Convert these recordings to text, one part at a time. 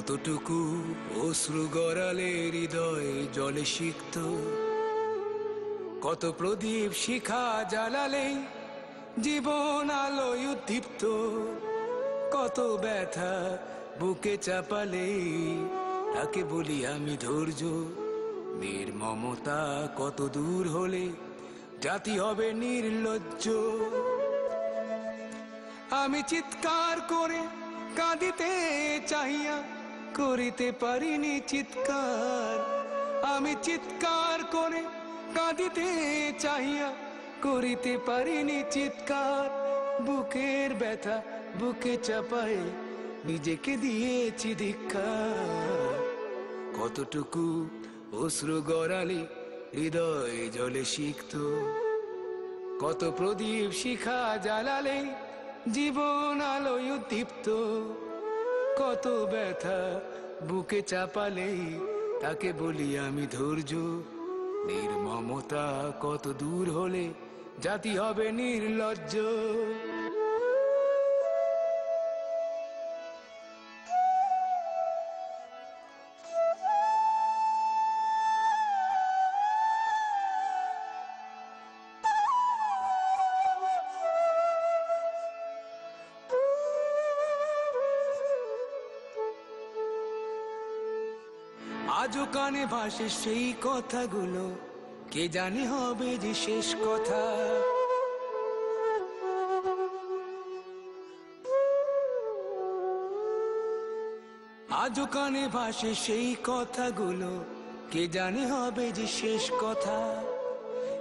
কতটুকু অশ্রু গড়ালে হৃদয় জলে সিক্ত, কত প্রদীপ শিখা জ্বালালে জীবন আলোয় উদ্দীপ্ত, কত ব্যথা বুকে চাপালে তাকে বলি আমি ধৈর্য। নির্মমতা কত দূর হলে জাতি হবে নির্লজ্জ। আমি চিৎকার করে কাঁদিতে চাহিয়া করিতে পারিনি চিৎকার। আমি চিৎকার করে কাঁদিতে চাহিয়া করিতে পারিনি চিৎকার। বুকের ব্যথা বুকে চাপায়ে নিজেকে দিয়েছি ধিক্কার। কতটুকু অশ্রু গড়ালে হৃদয় জলে সিক্ত, কত প্রদীপ শিখা জ্বালালে জীবন আলোয় উদ্দীপ্ত, কত ব্যথা বুকে চাপালে তাকে বলি আমি ধৈর্য। নির্মমতা কত দূর হলে জাতি হবে নির্লজ্জ। আজও কানে ভাসে সেই কথাগুলো, কে জানি হবে যে শেষ কথা। আজও কানে ভাসে সেই কথাগুলো, কে জানি হবে যে শেষ কথা।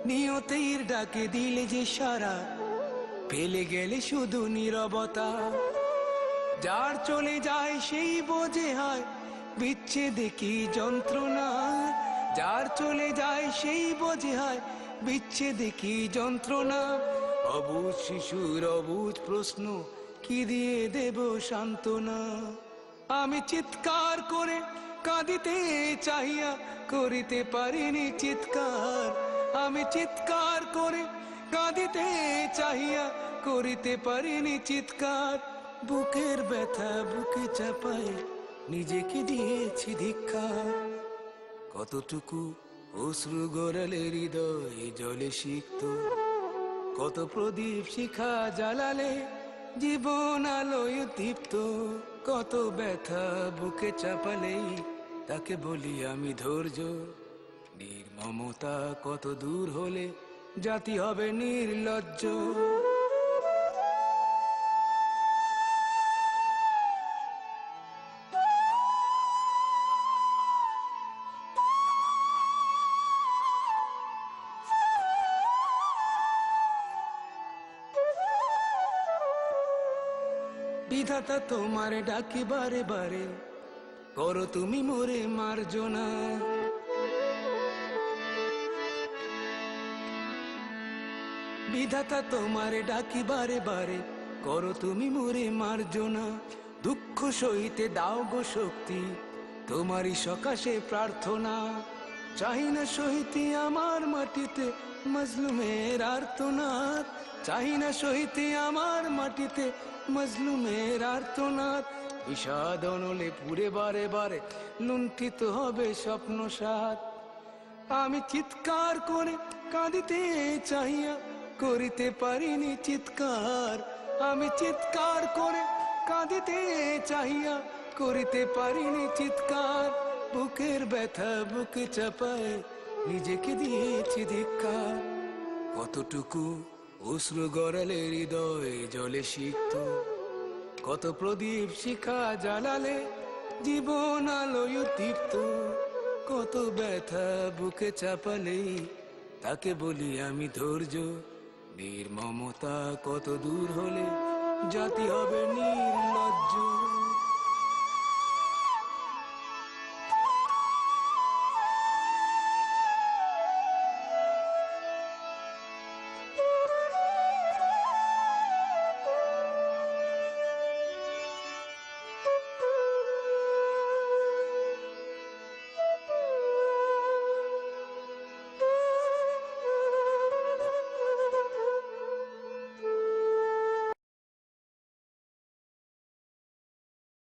নিয়তের ডাকে দিলে যে সারা, ফেলে গেলে শুধু নীরবতা। যার চলে যায় সেই বোঝে হয় বিচ্ছেদে কি যন্ত্রণা। যার চলে যায় সেই বোঝে হয় বিচ্ছেদে কি যন্ত্রণা। অবুঝ শিশুর অবুঝ প্রশ্ন, কি দিয়ে দেব সান্ত্বনা। আমি চিৎকার করে কাঁদিতে চাহিয়া করিতে পারিনি চিৎকার। আমি চিৎকার করে কাঁদিতে চাহিয়া করিতে পারিনি চিৎকার। বুকের ব্যথা বুকে চাপায় নিজেকে দিয়েছি ধিক্কার। কতটুকু অশ্রু গড়ালে হৃদয় জলে সিক্ত, কত প্রদীপ শিখা জ্বালালে জীবন আলোয় উদ্দীপ্ত, কত ব্যথা বুকে চাপালে তাকে বলি আমি ধৈর্য। নির্মমতা কত দূর হলে জাতি হবে নির্লজ্জ। বিধাতা তোমার ডাকি বারে বারে, করো তুমি মোরে মার্জনা। বিধাতা তোমার ডাকি বারে বারে, করো তুমি মোরে মার্জনা। দুঃখ সইতে দাও গো শক্তি, তোমারই সকাশে প্রার্থনা। চাই না সহিতে আমার মাটিতে মজলুমের আর্তনাদ। চাই না সহিতে আমার মাটিতে মজলুমের আর্তনাদ। বিষাদ অনলে পুরে বারে বারে লুণ্ঠিত হবে স্বপ্ন সাথ। আমি চিৎকার করে কাঁদিতে চাহিয়া করিতে পারিনি চিৎকার। আমি চিৎকার করে কাঁদিতে চাহিয়া করিতে পারিনি চিৎকার। বুকের ব্যথা বুকে চাপায় নিজেকে দিয়েছি ধিক্কার। কতটুকু অশ্রু গড়ালে হৃদয় জলে সিক্ত, কত প্রদীপ শিখা জ্বালালে জীবন আলোয় উদ্দীপ্ত, কত ব্যথা বুকে চাপালে তাকে বলি আমি ধৈর্য। নির্মমতা কত দূর হলে জাতি হবে নির্লজ্জ।